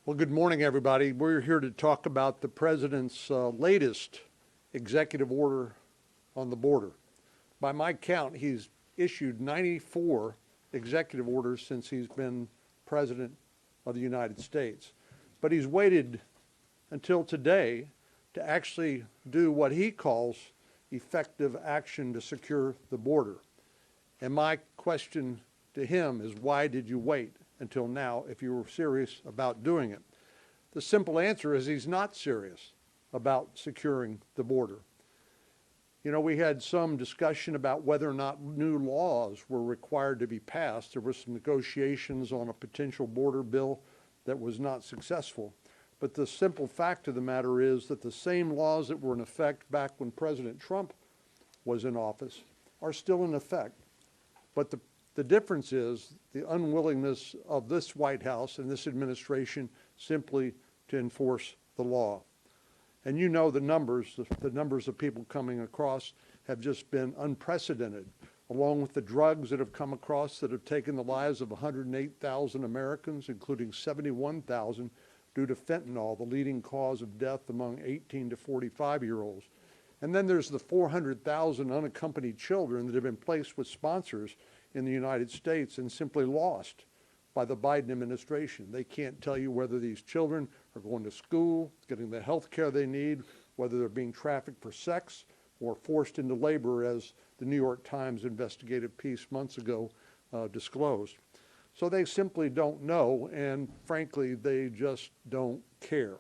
Well, good morning, everybody. We're here to talk about the president's latest executive order on the border. By my count, he's issued 94 executive orders since he's been president of the United States. But he's waited until today to actually do what he calls effective action to secure the border. And my question to him is, why did you wait until now if you were serious about doing it? The simple answer is he's not serious about securing the border. You know, we had some discussion about whether or not new laws were required to be passed. There were some negotiations on a potential border bill that was not successful. But the simple fact of the matter is that the same laws that were in effect back when President Trump was in office are still in effect. But the difference is the unwillingness of this White House and this administration simply to enforce the law. And you know the numbers of people coming across have just been unprecedented, along with the drugs that have come across that have taken the lives of 108,000 Americans, including 71,000 due to fentanyl, the leading cause of death among 18 to 45-year-olds. And then there's the 400,000 unaccompanied children that have been placed with sponsors in the United States and simply lost by the Biden administration. They can't tell you whether these children are going to school, getting the health care they need, whether they're being trafficked for sex or forced into labor, as the New York Times investigative piece months ago disclosed. So they simply don't know, and frankly, they just don't care.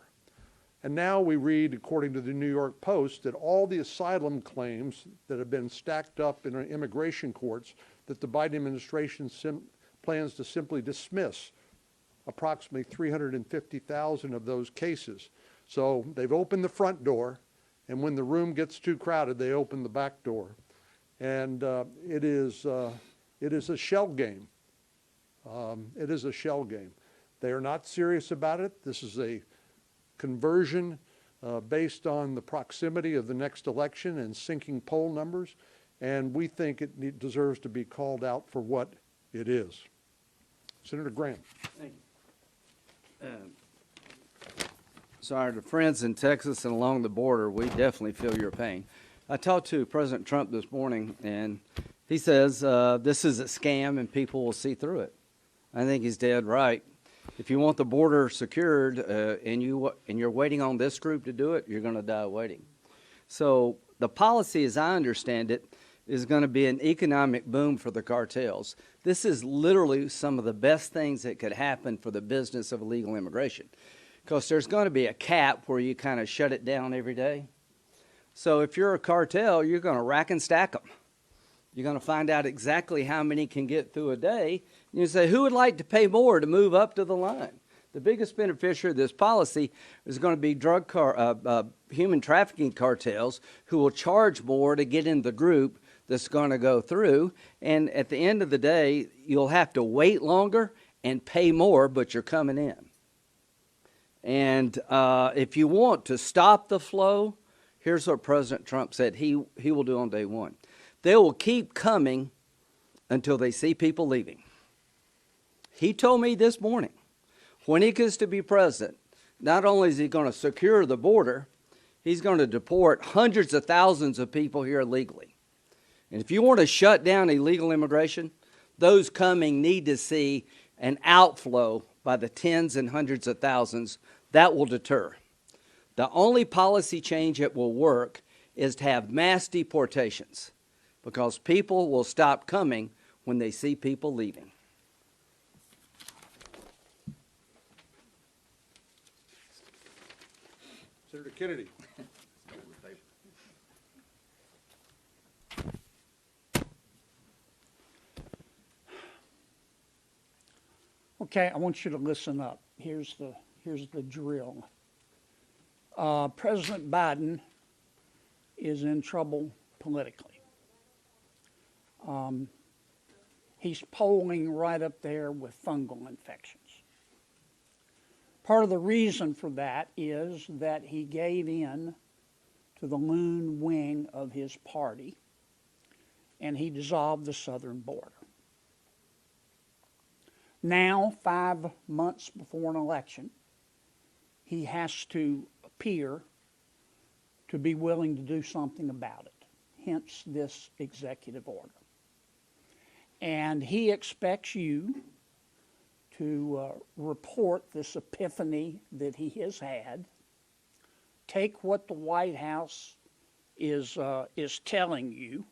And now we read, according to the New York Post, that all the asylum claims that have been stacked up in our immigration courts, that the Biden administration plans to simply dismiss approximately 350,000 of those cases. So they've opened the front door, and when the room gets too crowded, they open the back door. And it is a shell game. It is a shell game. They are not serious about it. This is a conversion based on the proximity of the next election and sinking poll numbers, and we think it deserves to be called out for what it is. Senator Graham. Thank you. So our friends in Texas and along the border, we definitely feel your pain. I talked to President Trump this morning, and he says this is a scam and people will see through it. I think he's dead right. If you want the border secured and you're waiting on this group to do it, you're going to die waiting. So the policy, as I understand it, is going to be an economic boom for the cartels. This is literally some of the best things that could happen for the business of illegal immigration, because there's going to be a cap where you kind of shut it down every day. So if you're a cartel, you're going to rack and stack them. You're going to find out exactly how many can get through a day. And you say, who would like to pay more to move up to the line? The biggest beneficiary of this policy is going to be human trafficking cartels, who will charge more to get in the group that's going to go through. And at the end of the day, you'll have to wait longer and pay more, but you're coming in. And if you want to stop the flow, here's what President Trump said he will do on day one. They will keep coming until they see people leaving. He told me this morning, when he gets to be president, not only is he going to secure the border, he's going to deport hundreds of thousands of people here illegally. And if you want to shut down illegal immigration, those coming need to see an outflow by the tens and hundreds of thousands. That will deter. The only policy change that will work is to have mass deportations, because people will stop coming when they see people leaving. Senator Kennedy. Okay, I want you to listen up. Here's the drill. President Biden is in trouble politically. He's polling right up there with fungal infections. Part of the reason for that is that he gave in to the loon wing of his party, and he dissolved the southern border. Now, 5 months before an election, he has to appear to be willing to do something about it, hence this executive order. And he expects you to report this epiphany that he has had, take what the White House is telling you,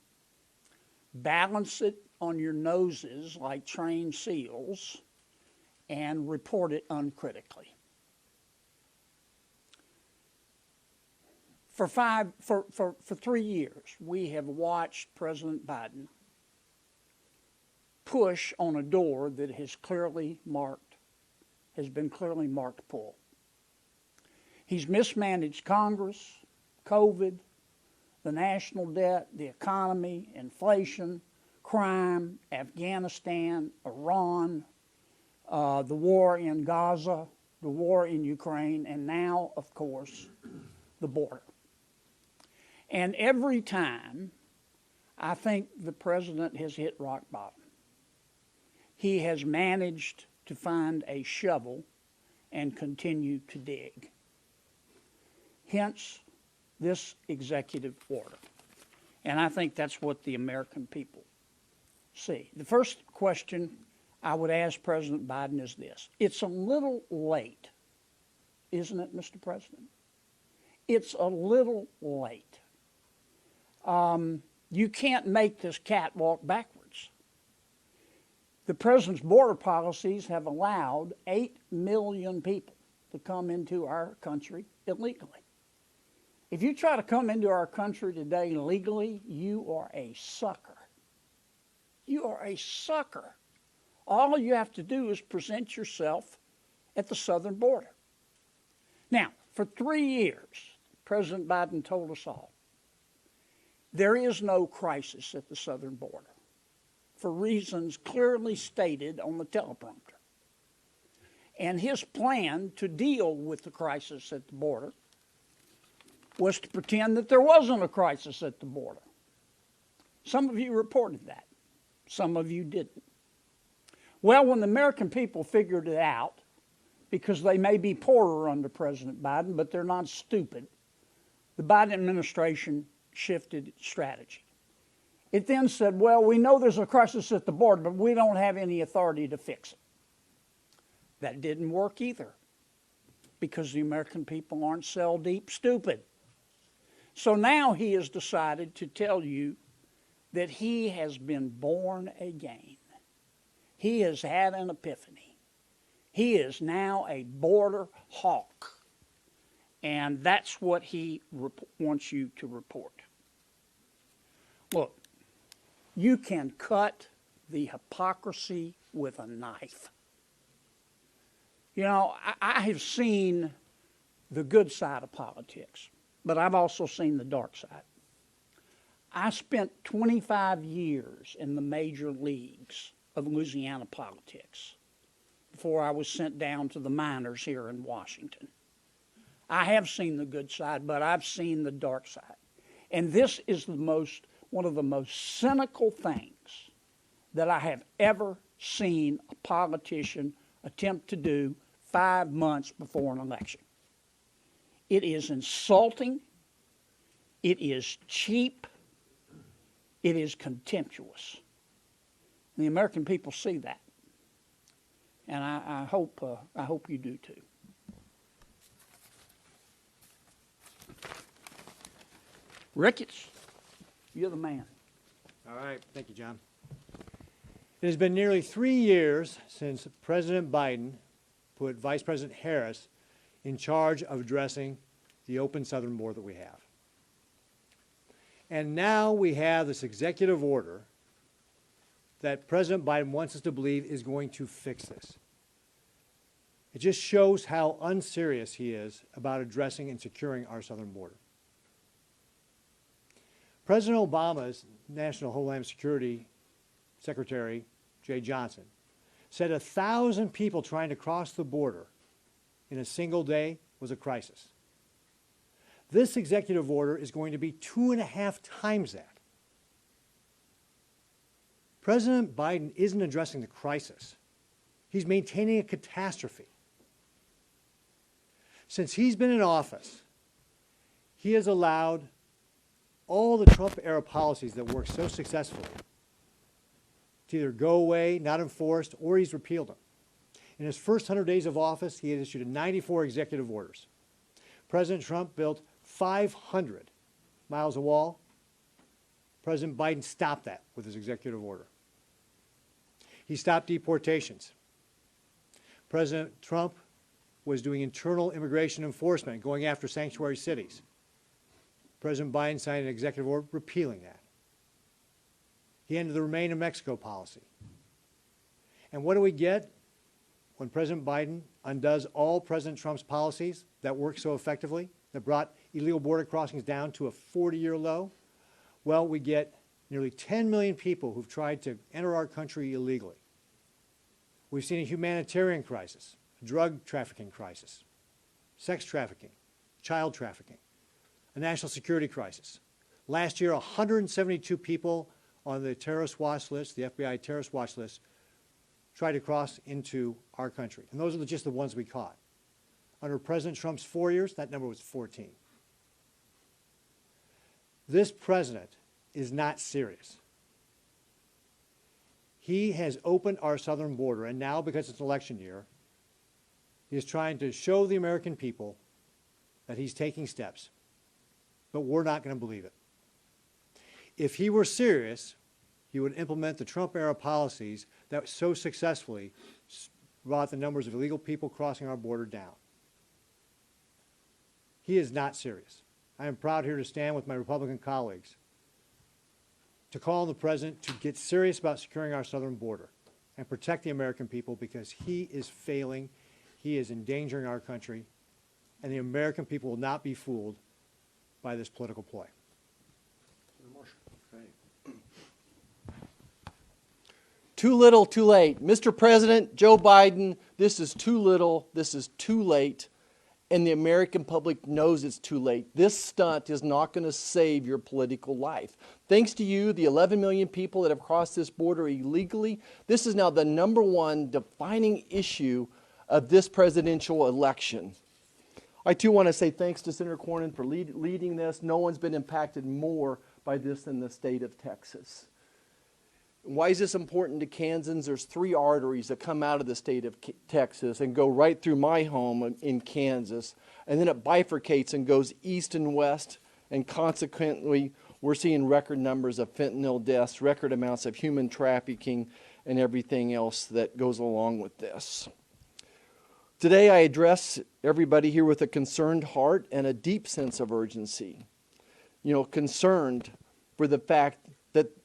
balance it on your noses like trained seals, and report it uncritically. For 3 years, we have watched President Biden push on a door that has been clearly marked pull. He's mismanaged Congress, COVID, the national debt, the economy, inflation, crime, Afghanistan, Iran, the war in Gaza, the war in Ukraine, and now, of course, the border. And every time, I think the president has hit rock bottom. He has managed to find a shovel and continue to dig. Hence, this executive order. And I think that's what the American people see. The first question I would ask President Biden is this. It's a little late, isn't it, Mr. President? It's a little late. You can't make this cat walk backwards. The president's border policies have allowed 8 million people to come into our country illegally. If you try to come into our country today legally, you are a sucker. You are a sucker. All you have to do is present yourself at the southern border. Now, for 3 years, President Biden told us all, there is no crisis at the southern border for reasons clearly stated on the teleprompter. And his plan to deal with the crisis at the border was to pretend that there wasn't a crisis at the border. Some of you reported that. Some of you didn't. Well, when the American people figured it out, because they may be poorer under President Biden, but they're not stupid, the Biden administration shifted strategy. It then said, well, we know there's a crisis at the border, but we don't have any authority to fix it. That didn't work either, because the American people aren't cell deep stupid. So now he has decided to tell you that he has been born again. He has had an epiphany. He is now a border hawk. And that's what he wants you to report. Look, you can cut the hypocrisy with a knife. You know, I have seen the good side of politics, but I've also seen the dark side. I spent 25 years in the major leagues of Louisiana politics before I was sent down to the minors here in Washington. I have seen the good side, but I've seen the dark side. And this is one of the most cynical things that I have ever seen a politician attempt to do 5 months before an election. It is insulting. It is cheap. It is contemptuous. And the American people see that. And I hope you do too. Ricketts, you're the man. All right. Thank you, John. It has been nearly 3 years since President Biden put Vice President Harris in charge of addressing the open southern border that we have. And now we have this executive order that President Biden wants us to believe is going to fix this. It just shows how unserious he is about addressing and securing our southern border. President Obama's National Homeland Security Secretary, Jay Johnson, said 1,000 people trying to cross the border in a single day was a crisis. This executive order is going to be 2.5 times that. President Biden isn't addressing the crisis. He's maintaining a catastrophe. Since he's been in office, he has allowed all the Trump-era policies that worked so successfully to either go away, not enforced, or he's repealed them. In his first 100 days of office, he had issued 94 executive orders. President Trump built 500 miles of wall. President Biden stopped that with his executive order. He stopped deportations. President Trump was doing internal immigration enforcement, going after sanctuary cities. President Biden signed an executive order repealing that. He ended the Remain in Mexico policy. And what do we get when President Biden undoes all President Trump's policies that worked so effectively, that brought illegal border crossings down to a 40-year low? Well, we get nearly 10 million people who've tried to enter our country illegally. We've seen a humanitarian crisis, a drug trafficking crisis, sex trafficking, child trafficking, a national security crisis. Last year, 172 people on the terrorist watch list, the FBI terrorist watch list, tried to cross into our country. And those are just the ones we caught. Under President Trump's 4 years, that number was 14. This president is not serious. He has opened our southern border, and now, because it's election year, he is trying to show the American people that he's taking steps. But we're not going to believe it. If he were serious, he would implement the Trump-era policies that so successfully brought the numbers of illegal people crossing our border down. He is not serious. I am proud here to stand with my Republican colleagues to call on the president to get serious about securing our southern border and protect the American people, because he is failing, he is endangering our country, and the American people will not be fooled by this political ploy. Too little, too late. Mr. President, Joe Biden, this is too little, this is too late, and the American public knows it's too late. This stunt is not going to save your political life. Thanks to you, the 11 million people that have crossed this border illegally, this is now the #1 defining issue of this presidential election. I too want to say thanks to Senator Cornyn for leading this. No one's been impacted more by this than the state of Texas. Why is this important to Kansans? There's 3 arteries that come out of the state of Texas and go right through my home in Kansas, and then it bifurcates and goes east and west, and consequently we're seeing record numbers of fentanyl deaths, record amounts of human trafficking, and everything else that goes along with this. Today I address everybody here with a concerned heart and a deep sense of urgency. You know, concerned for the fact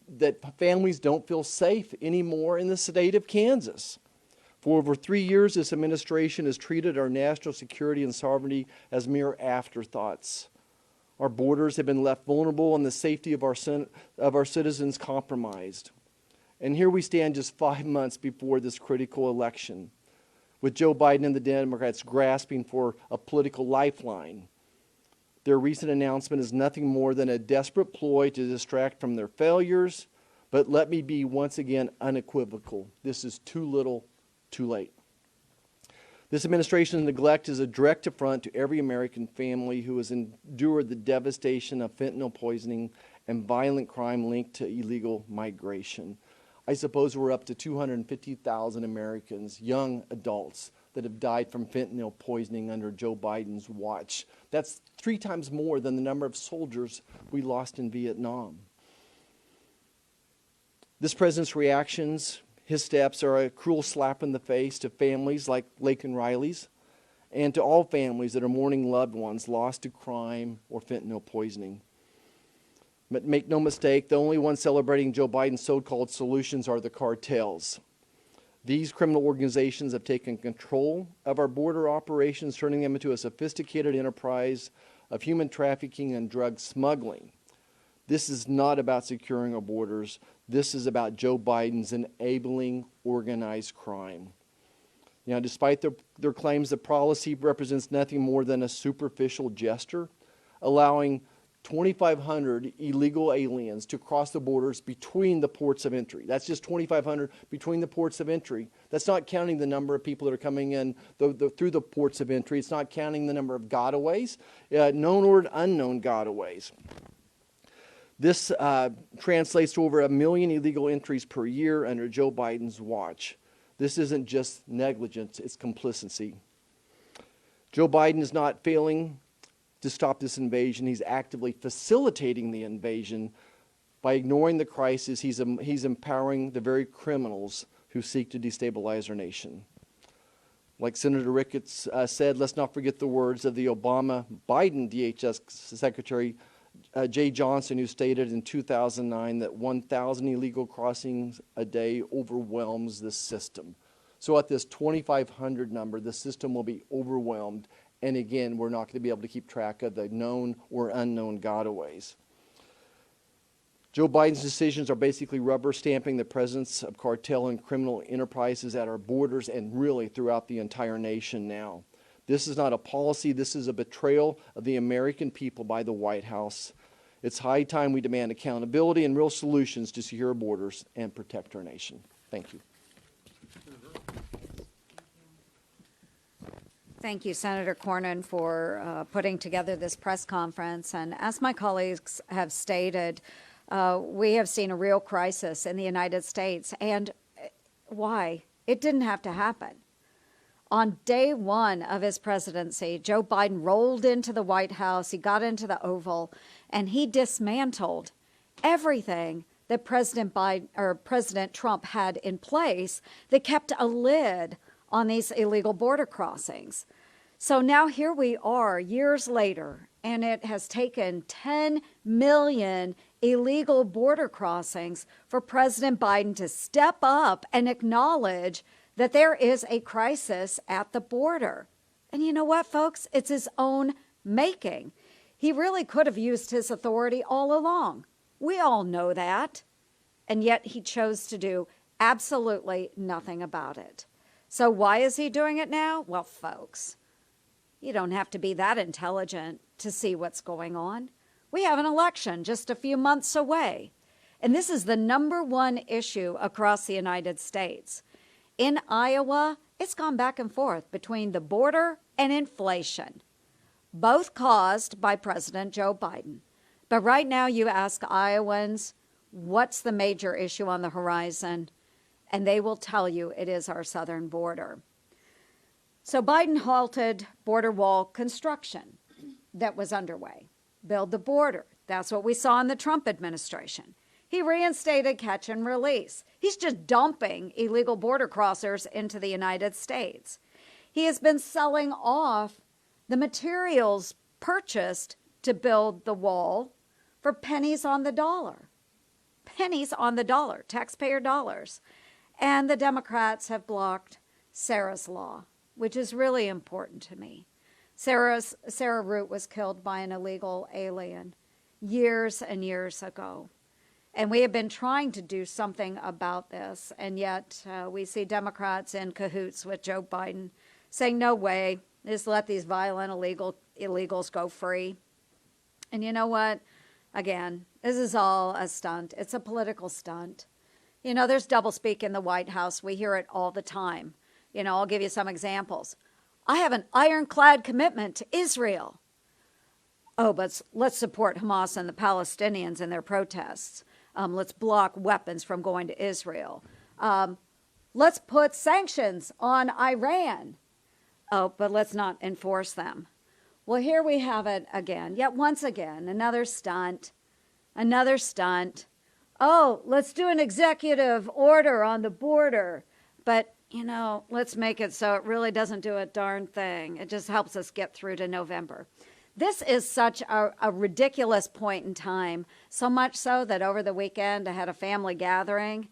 that families don't feel safe anymore in the state of Kansas. For over 3 years, this administration has treated our national security and sovereignty as mere afterthoughts. Our borders have been left vulnerable and the safety of our citizens compromised. And here we stand just 5 months before this critical election, with Joe Biden and the Democrats grasping for a political lifeline. Their recent announcement is nothing more than a desperate ploy to distract from their failures, but let me be once again unequivocal. This is too little, too late. This administration's neglect is a direct affront to every American family who has endured the devastation of fentanyl poisoning and violent crime linked to illegal migration. I suppose we're up to 250,000 Americans, young adults, that have died from fentanyl poisoning under Joe Biden's watch. That's 3 times more than the number of soldiers we lost in Vietnam. This president's reactions, his steps, are a cruel slap in the face to families like Laken Riley's, and to all families that are mourning loved ones lost to crime or fentanyl poisoning. But make no mistake, the only ones celebrating Joe Biden's so-called solutions are the cartels. These criminal organizations have taken control of our border operations, turning them into a sophisticated enterprise of human trafficking and drug smuggling. This is not about securing our borders. This is about Joe Biden's enabling organized crime. Now, despite their claims, the policy represents nothing more than a superficial gesture, allowing 2,500 illegal aliens to cross the borders between the ports of entry. That's just 2,500 between the ports of entry. That's not counting the number of people that are coming in through the ports of entry. It's not counting the number of gotaways, known or unknown gotaways. This translates to over 1 million illegal entries per year under Joe Biden's watch. This isn't just negligence, it's complicity. Joe Biden is not failing to stop this invasion. He's actively facilitating the invasion. By ignoring the crisis, he's empowering the very criminals who seek to destabilize our nation. Like Senator Ricketts said, let's not forget the words of the Obama-Biden DHS Secretary Jay Johnson, who stated in 2009 that 1,000 illegal crossings a day overwhelms the system. So at this 2,500 number, the system will be overwhelmed. And again, we're not going to be able to keep track of the known or unknown gotaways. Joe Biden's decisions are basically rubber stamping the presence of cartel and criminal enterprises at our borders and really throughout the entire nation now. This is not a policy. This is a betrayal of the American people by the White House. It's high time we demand accountability and real solutions to secure our borders and protect our nation. Thank you. Thank you, Senator Cornyn, for putting together this press conference. And as my colleagues have stated, we have seen a real crisis in the United States. And why? It didn't have to happen. On day one of his presidency, Joe Biden rolled into the White House, he got into the Oval, and he dismantled everything that President Trump had in place that kept a lid on these illegal border crossings. So now here we are years later, and it has taken 10 million illegal border crossings for President Biden to step up and acknowledge that there is a crisis at the border. And you know what, folks? It's his own making. He really could have used his authority all along. We all know that. And yet he chose to do absolutely nothing about it. So why is he doing it now? Well, folks, you don't have to be that intelligent to see what's going on. We have an election just a few months away. And this is the #1 issue across the United States. In Iowa, it's gone back and forth between the border and inflation, both caused by President Joe Biden. But right now you ask Iowans, what's the major issue on the horizon? And they will tell you it is our southern border. So Biden halted border wall construction that was underway. Build the border. That's what we saw in the Trump administration. He reinstated catch and release. He's just dumping illegal border crossers into the United States. He has been selling off the materials purchased to build the wall for pennies on the dollar. Pennies on the dollar, taxpayer dollars. And the Democrats have blocked Sarah's law, which is really important to me. Sarah Root was killed by an illegal alien years and years ago. And we have been trying to do something about this, and yet we see Democrats in cahoots with Joe Biden saying, no way, just let these violent illegals go free. And you know what? Again, this is all a stunt. It's a political stunt. You know, there's doublespeak in the White House. We hear it all the time. You know, I'll give you some examples. I have an ironclad commitment to Israel. Oh, but let's support Hamas and the Palestinians in their protests. Let's block weapons from going to Israel. Let's put sanctions on Iran. Oh, but let's not enforce them. Well, here we have it again. Yet once again, another stunt. Another stunt. Oh, let's do an executive order on the border. But, you know, let's make it so it really doesn't do a darn thing. It just helps us get through to November. This is such a ridiculous point in time, so much so that over the weekend I had a family gathering,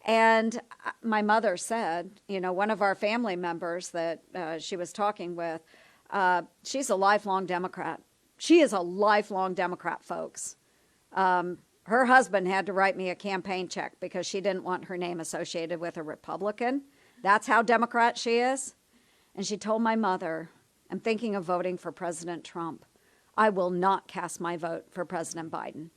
and my mother said, you know, one of our family members that she was talking with, she's a lifelong Democrat. She is a lifelong Democrat, folks. Her husband had to write me a campaign check because she didn't want her name associated with a Republican. That's how Democrat she is. And she told my mother, I'm thinking of voting for President Trump. I will not cast my vote for President Biden.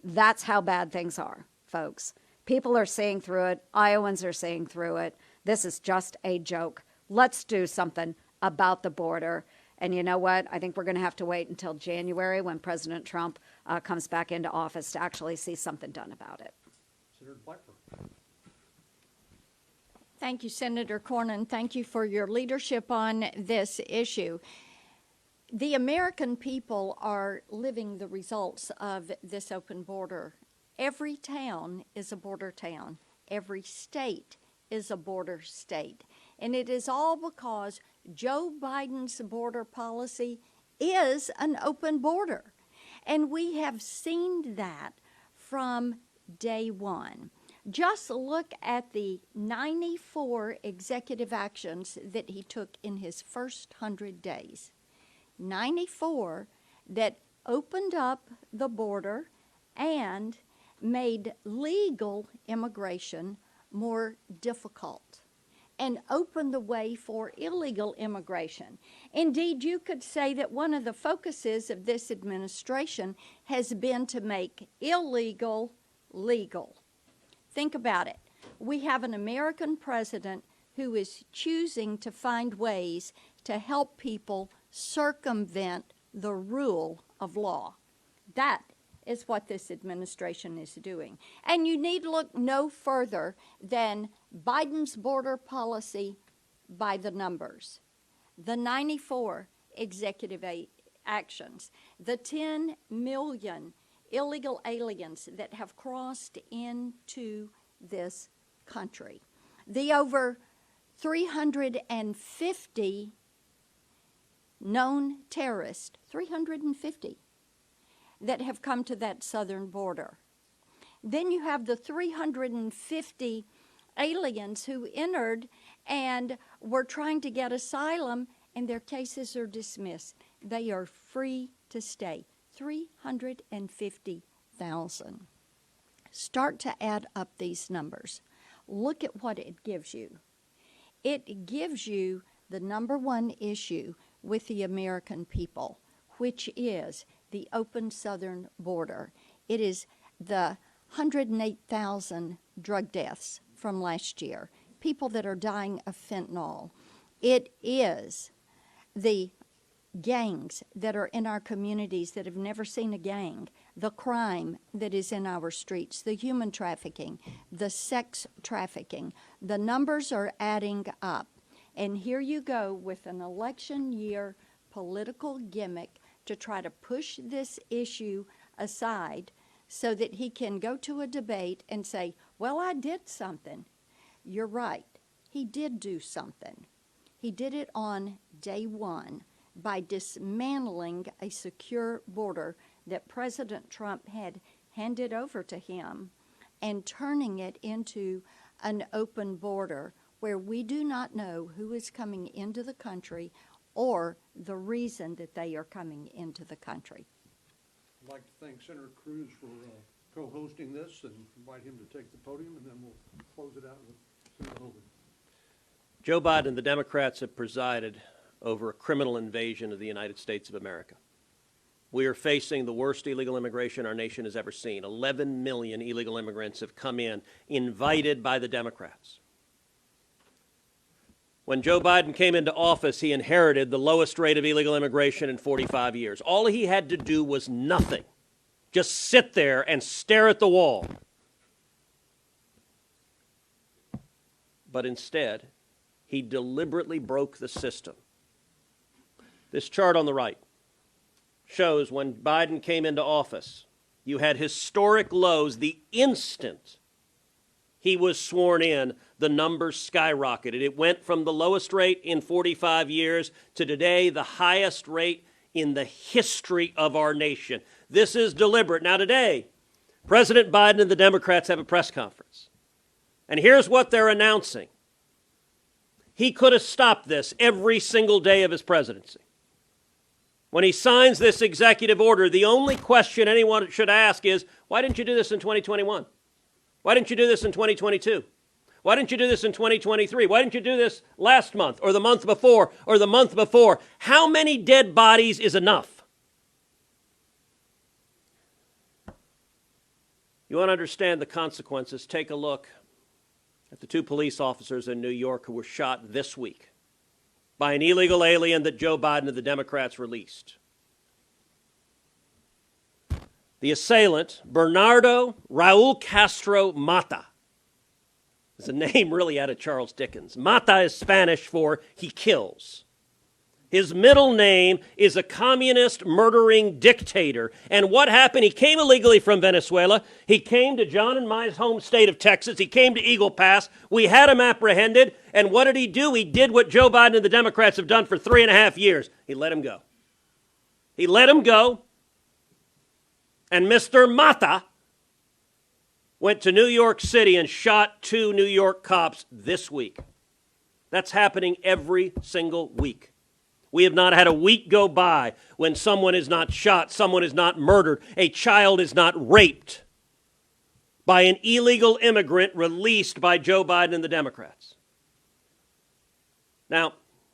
That's how bad things are, folks. People are seeing through it. Iowans are seeing through it. This is just a joke. Let's do something about the border. And you know what? I think we're going to have to wait until January when President Trump comes back into office to actually see something done about it. Senator Blackburn. Thank you, Senator Cornyn. Thank you for your leadership on this issue. The American people are living the results of this open border. Every town is a border town. Every state is a border state. And it is all because Joe Biden's border policy is an open border. And we have seen that from day one. Just look at the 94 executive actions that he took in his first 100 days. 94 that opened up the border and made legal immigration more difficult and opened the way for illegal immigration. Indeed, you could say that one of the focuses of this administration has been to make illegal legal. Think about it. We have an American president who is choosing to find ways to help people circumvent the rule of law. That is what this administration is doing. And you need look no further than Biden's border policy by the numbers. The 94 executive actions, the 10 million illegal aliens that have crossed into this country, the over 350 known terrorists, 350, that have come to that southern border. Then you have the 350 aliens who entered and were trying to get asylum, and their cases are dismissed. They are free to stay. 350,000. Start to add up these numbers. Look at what it gives you. It gives you the number one issue with the American people, which is the open southern border. It is the 108,000 drug deaths from last year, people that are dying of fentanyl. It is the gangs that are in our communities that have never seen a gang, the crime that is in our streets, the human trafficking, the sex trafficking. The numbers are adding up. And here you go with an election year political gimmick to try to push this issue aside so that he can go to a debate and say, well, I did something. You're right. He did do something. He did it on day one by dismantling a secure border that President Trump had handed over to him and turning it into an open border where we do not know who is coming into the country or the reason that they are coming into the country. I'd like to thank Senator CRUZ for co-hosting this and invite him to take the podium, and then we'll close it out with Senator Hogan. Joe Biden and the Democrats have presided over a criminal invasion of the United States of America. We are facing the worst illegal immigration our nation has ever seen. 11 million illegal immigrants have come in, invited by the Democrats. When Joe Biden came into office, he inherited the lowest rate of illegal immigration in 45 years. All he had to do was nothing. Just sit there and stare at the wall. But instead, he deliberately broke the system. This chart on the right shows when Biden came into office, you had historic lows the instant he was sworn in. The numbers skyrocketed. It went from the lowest rate in 45 years to today, the highest rate in the history of our nation. This is deliberate. Now today, President Biden and the Democrats have a press conference. And here's what they're announcing. He could have stopped this every single day of his presidency. When he signs this executive order, the only question anyone should ask is, why didn't you do this in 2021? Why didn't you do this in 2022? Why didn't you do this in 2023? Why didn't you do this last month or the month before or the month before? How many dead bodies is enough? You want to understand the consequences? Take a look at the 2 police officers in New York who were shot this week by an illegal alien that Joe Biden and the Democrats released. The assailant, Bernardo Raul Castro Mata, is a name really out of Charles Dickens. Mata is Spanish for he kills. His middle name is a communist murdering dictator. And what happened? He came illegally from Venezuela. He came to John and my home state of Texas. He came to Eagle Pass. We had him apprehended. And what did he do? He did what Joe Biden and the Democrats have done for 3.5 years. He let him go. He let him go. And Mr. Mata went to New York City and shot 2 New York cops this week. That's happening every single week. We have not had a week go by when someone is not shot, someone is not murdered, a child is not raped by an illegal immigrant released by Joe Biden and the Democrats. Now,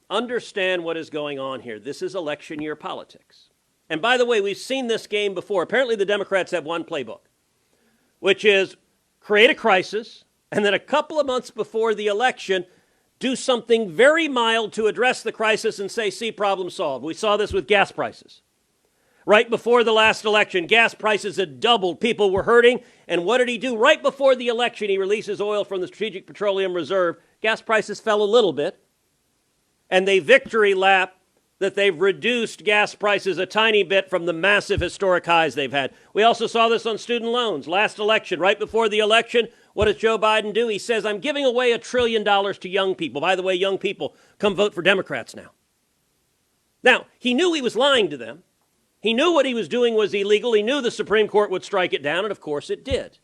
understand what is going on here. This is election year politics. And by the way, we've seen this game before. Apparently the Democrats have one playbook, which is create a crisis, and then a couple of months before the election, do something very mild to address the crisis and say, see, problem solved. We saw this with gas prices. Right before the last election, gas prices had doubled. People were hurting. And what did he do? Right before the election, he releases oil from the Strategic Petroleum Reserve. Gas prices fell a little bit. And they victory lap that they've reduced gas prices a tiny bit from the massive historic highs they've had. We also saw this on student loans. Last election, right before the election, what does Joe Biden do? He says, I'm giving away $1 trillion to young people. By the way, young people, come vote for Democrats now. Now, he knew he was lying to them. He knew what he was doing was illegal. He knew the Supreme Court would strike it down, and of course it did.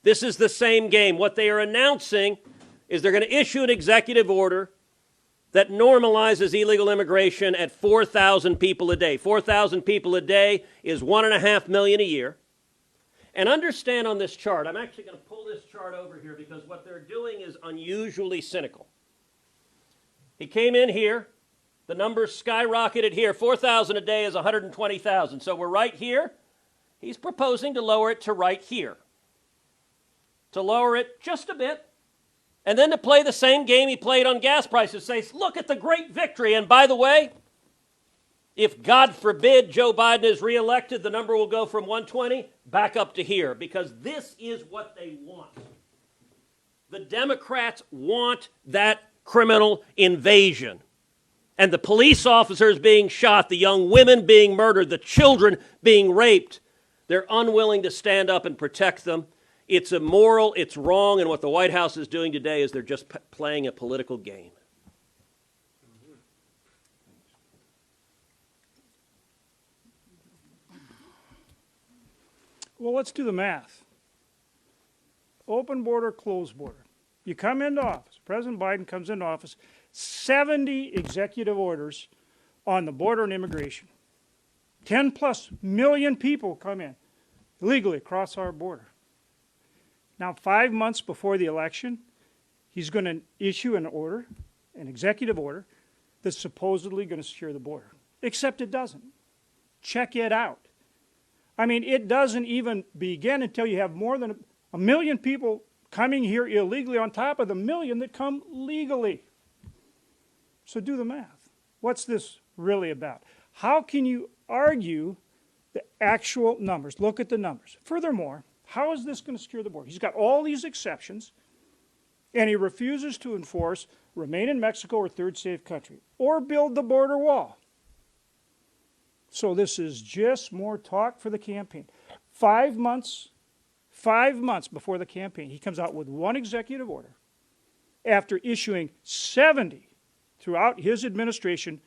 This is the same game. What they are announcing is they're going to issue an executive order that normalizes illegal immigration at 4,000 people a day. 4,000 people a day is 1.5 million a year. And understand on this chart, I'm actually going to pull this chart over here because what they're doing is unusually cynical. He came in here, the numbers skyrocketed here. 4,000 a day is 120,000. So we're right here. He's proposing to lower it to right here. To lower it just a bit. And then to play the same game he played on gas prices, say, look at the great victory. And by the way, if, God forbid, Joe Biden is reelected, the number will go from 120 back up to here, because this is what they want. The Democrats want that criminal invasion. And the police officers being shot, the young women being murdered, the children being raped, they're unwilling to stand up and protect them. It's immoral, it's wrong, and what the White House is doing today is they're just playing a political game. Well, let's do the math. Open border, closed border. You come into office, President Biden comes into office, 70 executive orders on the border and immigration. 10+ million people come in illegally across our border. Now, 5 months before the election, he's going to issue an order, an executive order, that's supposedly going to secure the border. Except it doesn't. Check it out. I mean, it doesn't even begin until you have more than 1 million people coming here illegally on top of the 1 million that come legally. So do the math. What's this really about? How can you argue the actual numbers? Look at the numbers. Furthermore, how is this going to secure the border? He's got all these exceptions, and he refuses to enforce remain in Mexico or third safe country, or build the border wall. So this is just more talk for the campaign. 5 months before the campaign, he comes out with one executive order after issuing 70 throughout his administration,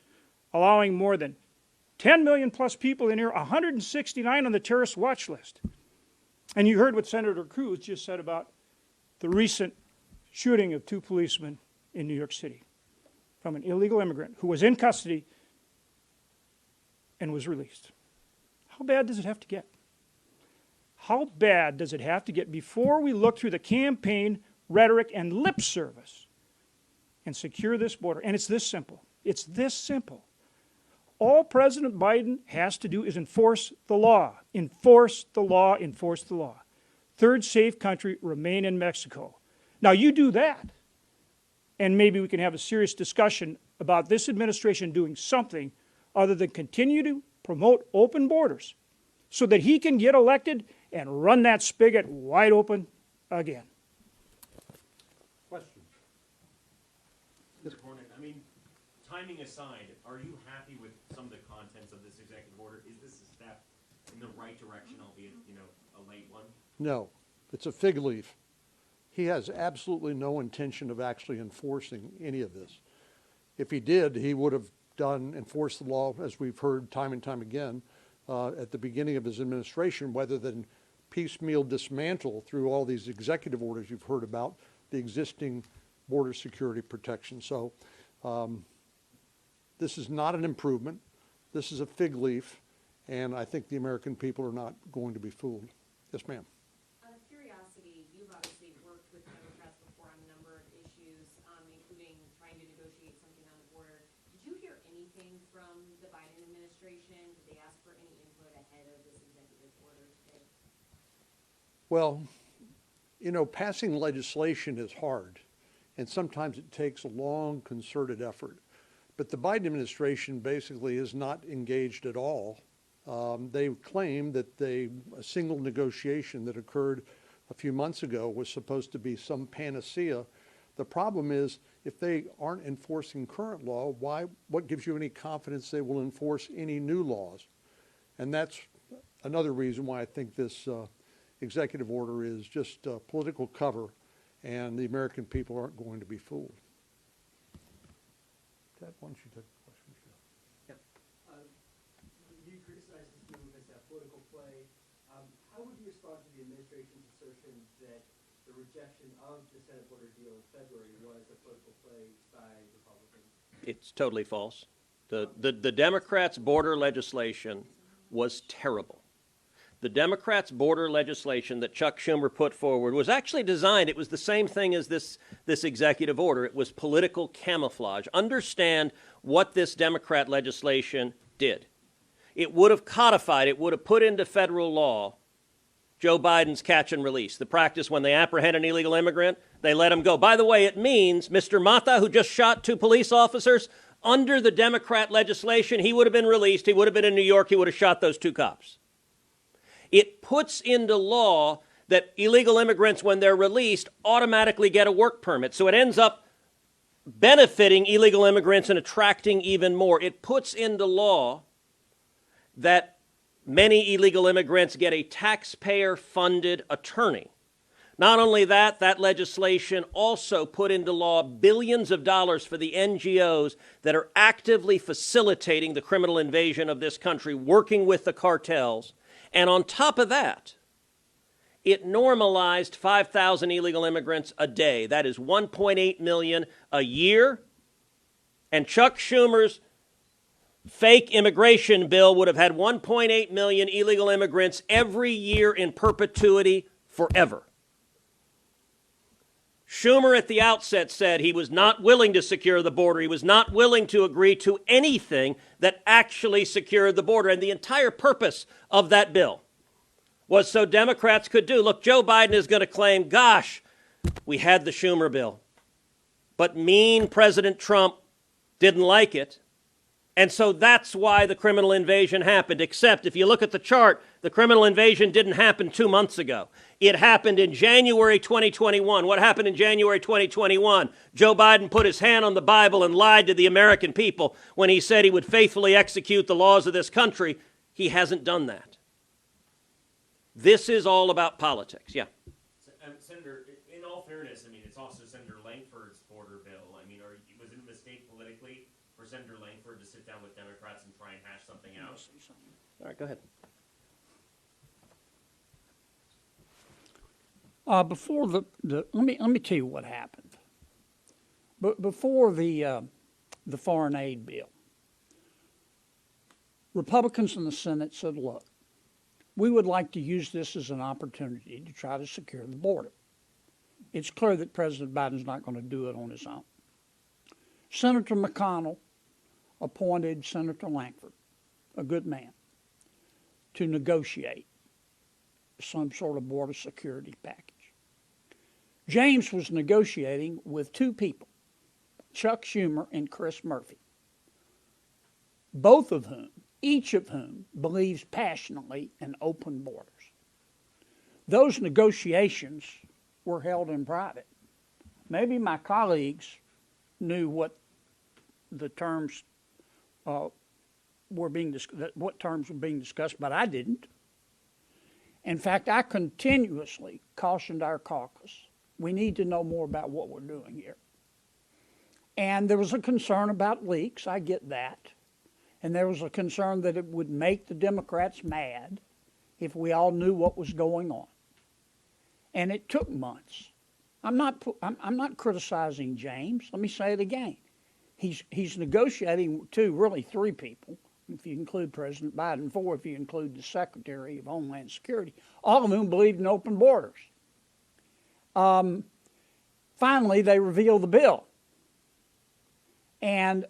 allowing more than 10 million plus people in here, 169 on the terrorist watch list. And you heard what Senator CRUZ just said about the recent shooting of 2 policemen in New York City from an illegal immigrant who was in custody and was released. How bad does it have to get? How bad does it have to get before we look through the campaign rhetoric and lip service and secure this border? And it's this simple. It's this simple. All President Biden has to do is enforce the law. Enforce the law. Enforce the law. third safe country, remain in Mexico. Now, you do that, and maybe we can have a serious discussion about this administration doing something other than continue to promote open borders so that he can get elected and run that spigot wide open again. Questions? Mr. Cornyn, I mean, timing aside, are you happy with some of the contents of this executive order? Is this a step in the right direction, albeit, a late one? No, it's a fig leaf. He has absolutely no intention of actually enforcing any of this. If he did, he would have enforced the law, as we've heard time and time again, at the beginning of his administration, rather than piecemeal dismantle through all these executive orders you've heard about the existing border security protection. So this is not an improvement. This is a fig leaf, and I think the American people are not going to be fooled. Yes, ma'am. Out of curiosity, you've obviously worked with Democrats before on a number of issues, including trying to negotiate something on the border. Did you hear anything from the Biden administration? Did they ask for any input ahead of this executive order today? Well, passing legislation is hard, and sometimes it takes a long, concerted effort. But the Biden administration basically is not engaged at all. They claim that a single negotiation that occurred a few months ago was supposed to be some panacea. The problem is, if they aren't enforcing current law, what gives you any confidence they will enforce any new laws? And that's another reason why I think this executive order is just political cover, and the American people aren't going to be fooled. Ted, why don't you take the question? You criticize this move as a political play. How would you respond to the administration's assertion that the rejection of the Senate border deal in February was a political play by Republicans? It's totally false. The Democrats' border legislation was terrible. The Democrats' border legislation that Chuck Schumer put forward was actually designed, it was the same thing as this executive order. It was political camouflage. Understand what this Democrat legislation did. It would have codified, it would have put into federal law Joe Biden's catch and release, the practice when they apprehend an illegal immigrant, they let him go. By the way, it means Mr. Mata, who just shot 2 police officers, under the Democrat legislation, he would have been released. He would have been in New York. He would have shot those 2 cops. It puts into law that illegal immigrants, when they're released, automatically get a work permit. So it ends up benefiting illegal immigrants and attracting even more. It puts into law that many illegal immigrants get a taxpayer-funded attorney. Not only that, that legislation also put into law billions of dollars for the NGOs that are actively facilitating the criminal invasion of this country, working with the cartels. And on top of that, it normalized 5,000 illegal immigrants a day. That is 1.8 million a year. And Chuck Schumer's fake immigration bill would have had 1.8 million illegal immigrants every year in perpetuity forever. Schumer at the outset said he was not willing to secure the border. He was not willing to agree to anything that actually secured the border. And the entire purpose of that bill was so Democrats could do. Look, Joe Biden is going to claim, gosh, we had the Schumer bill, but mean President Trump didn't like it. And so that's why the criminal invasion happened. Except if you look at the chart, the criminal invasion didn't happen 2 months ago. It happened in January 2021. What happened in January 2021? Joe Biden put his hand on the Bible and lied to the American people when he said he would faithfully execute the laws of this country. He hasn't done that. This is all about politics. Yeah. Senator, in all fairness, I mean, it's also Senator Langford's border bill. I mean, was it a mistake politically for Senator Langford to sit down with Democrats and try and hash something out? All right, go ahead. Before let me tell you what happened. But before the foreign aid bill, Republicans in the Senate said, "Look, we would like to use this as an opportunity to try to secure the border." It's clear that President Biden's not going to do it on his own. Senator McConnell appointed Senator Langford, a good man, to negotiate. some sort of border security package. James was negotiating with two people, Chuck Schumer and Chris Murphy, each of whom believes passionately in open borders. Those negotiations were held in private. Maybe my colleagues knew what the terms what terms were being discussed, but I didn't. In fact, I continuously cautioned our caucus, we need to know more about what we're doing here. And there was a concern about leaks, I get that. And there was a concern that it would make the Democrats mad if we all knew what was going on. And it took months. I'm not criticizing James. Let me say it again. He's negotiating really three people, if you include President Biden, four if you include the Secretary of Homeland Security, all of whom believed in open borders. Finally, they revealed the bill. And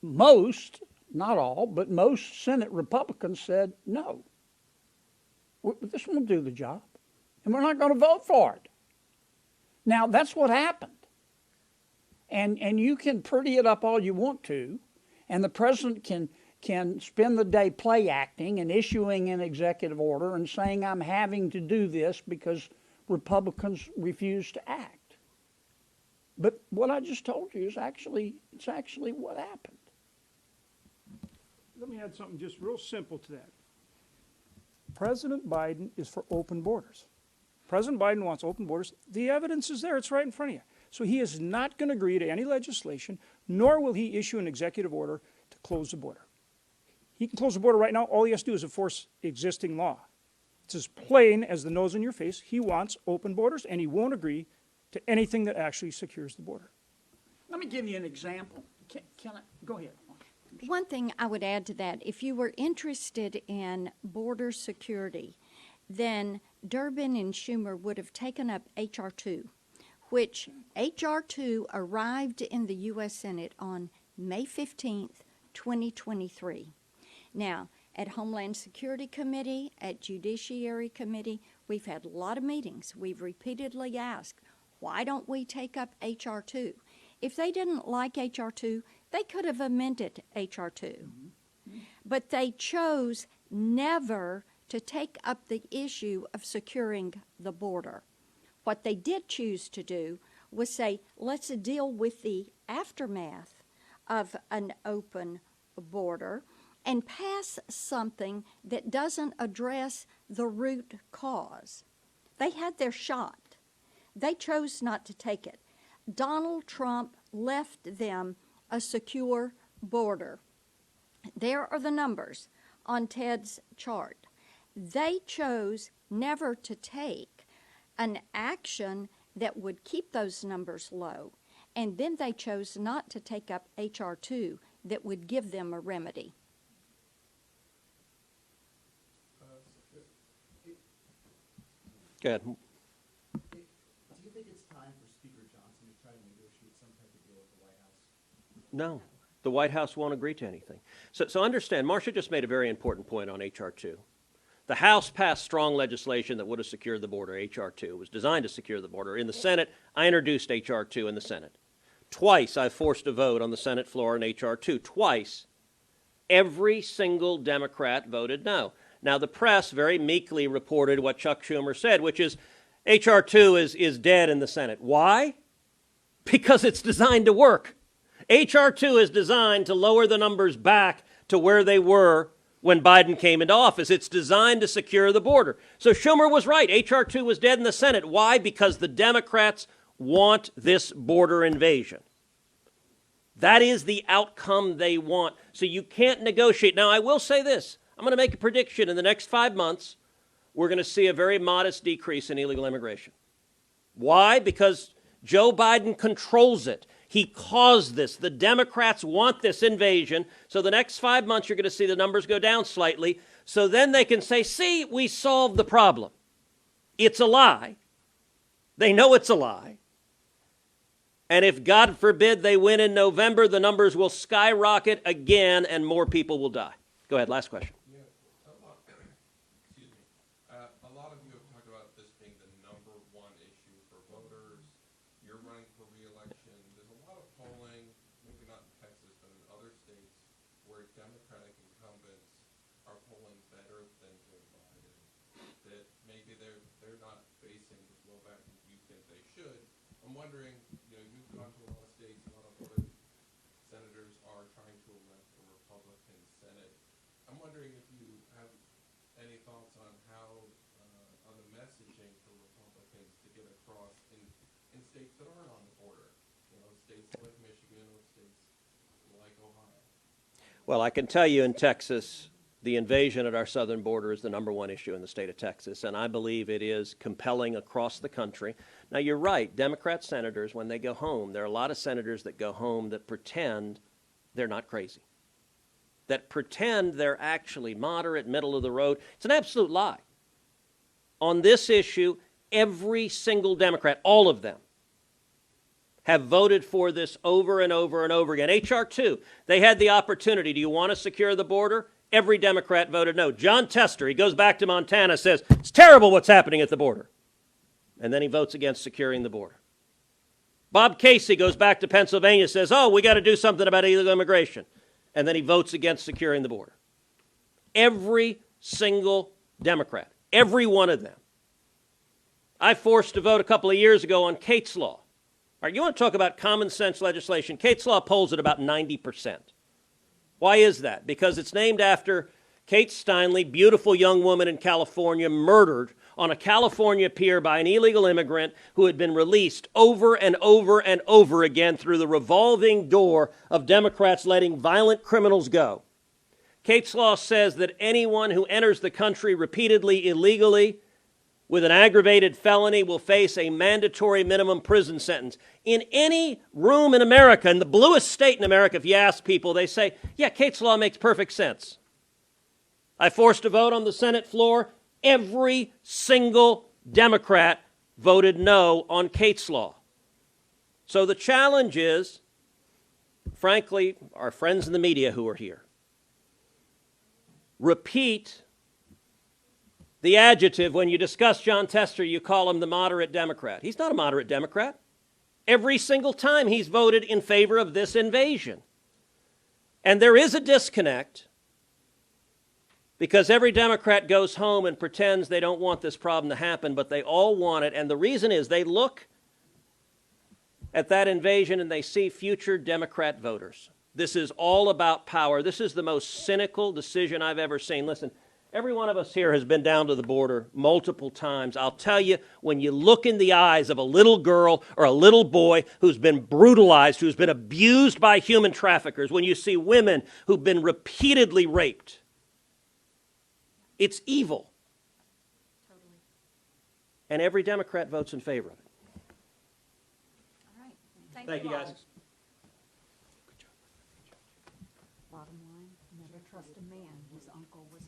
most, not all, but most Senate Republicans said, no, this won't do the job, and we're not going to vote for it. Now, that's what happened. And you can pretty it up all you want to, and the president can spend the day play acting and issuing an executive order and saying, I'm having to do this because Republicans refuse to act. But what I just told you is actually what happened. Let me add something just real simple to that. President Biden is for open borders. President Biden wants open borders. The evidence is there. It's right in front of you. So he is not going to agree to any legislation, nor will he issue an executive order to close the border. He can close the border right now. All he has to do is enforce existing law. It's as plain as the nose on your face. He wants open borders, and he won't agree to anything that actually secures the border. Let me give you an example. Can I? Go ahead. One thing I would add to that, if you were interested in border security, then Durbin and Schumer would have taken up H.R. 2, which H.R. 2 arrived in the U.S. Senate on May 15th, 2023. Now, at Homeland Security Committee, at Judiciary Committee, we've had a lot of meetings. We've repeatedly asked, why don't we take up H.R. 2? If they didn't like H.R. 2, they could have amended H.R. 2. But they chose never to take up the issue of securing the border. What they did choose to do was say, let's deal with the aftermath of an open border and pass something that doesn't address the root cause. They had their shot. They chose not to take it. Donald Trump left them a secure border. There are the numbers on Ted's chart. They chose never to take an action that would keep those numbers low, and then they chose not to take up H.R. 2 that would give them a remedy. Go ahead. Do you think it's time for Speaker Johnson to try to negotiate some type of deal with the White House? No, the White House won't agree to anything. So understand, Marcia just made a very important point on H.R. 2. The House passed strong legislation that would have secured the border, H.R. 2. It was designed to secure the border. In the Senate, I introduced H.R. 2 in the Senate. Twice I've forced a vote on the Senate floor on H.R. 2. Twice, every single Democrat voted no. Now, the press very meekly reported what Chuck Schumer said, which is H.R. 2 is dead in the Senate. Why? Because it's designed to work. H.R. 2 is designed to lower the numbers back to where they were when Biden came into office. It's designed to secure the border. So Schumer was right. H.R. 2 was dead in the Senate. Why? Because the Democrats want this border invasion. That is the outcome they want. So you can't negotiate. Now, I will say this. I'm going to make a prediction. In the next 5 months, we're going to see a very modest decrease in illegal immigration. Why? Because Joe Biden controls it. He caused this. The Democrats want this invasion. So the next 5 months, you're going to see the numbers go down slightly. So then they can say, see, we solved the problem. It's a lie. They know it's a lie. And if, God forbid, they win in November, the numbers will skyrocket again and more people will die. Go ahead, last question. A lot of you have I'm wondering, you've gone to a lot of states, a lot of other senators are trying to elect a Republican Senate. I'm wondering if you have any thoughts on how, on the messaging for Republicans to get across in states that aren't on the border, states like Michigan or states like Ohio. Well, I can tell you in Texas, the invasion at our southern border is the #1 issue in the state of Texas, and I believe it is compelling across the country. Now, you're right, Democrat senators, when they go home, there are a lot of senators that go home that pretend they're not crazy, that pretend they're actually moderate, middle of the road. It's an absolute lie. On this issue, every single Democrat, all of them, have voted for this over and over and over again. H.R. 2, they had the opportunity. Do you want to secure the border? Every Democrat voted no. John Tester, he goes back to Montana, says, it's terrible what's happening at the border. And then he votes against securing the border. Bob Casey goes back to Pennsylvania, says, oh, we got to do something about illegal immigration. And then he votes against securing the border. Every single Democrat, every one of them. I forced a vote a couple of years ago on Kate's Law. All right, you want to talk about common sense legislation? Kate's Law polls at about 90%. Why is that? Because it's named after Kate Steinle, beautiful young woman in California, murdered on a California pier by an illegal immigrant who had been released over and over and over again through the revolving door of Democrats letting violent criminals go. Kate's Law says that anyone who enters the country repeatedly illegally with an aggravated felony will face a mandatory minimum prison sentence. In any room in America, in the bluest state in America, if you ask people, they say, yeah, Kate's Law makes perfect sense. I forced a vote on the Senate floor. Every single Democrat voted no on Kate's Law. So the challenge is, frankly, our friends in the media who are here, repeat the adjective. When you discuss John Tester, you call him the moderate Democrat. He's not a moderate Democrat. Every single time he's voted in favor of this invasion. And there is a disconnect because every Democrat goes home and pretends they don't want this problem to happen, but they all want it. And the reason is they look at that invasion and they see future Democrat voters. This is all about power. This is the most cynical decision I've ever seen. Listen, every one of us here has been down to the border multiple times. I'll tell you, when you look in the eyes of a little girl or a little boy who's been brutalized, who's been abused by human traffickers, when you see women who've been repeatedly raped, it's evil. Totally. And every Democrat votes in favor of it. All right. Thank you, guys. Bottom line, never trust a man whose uncle was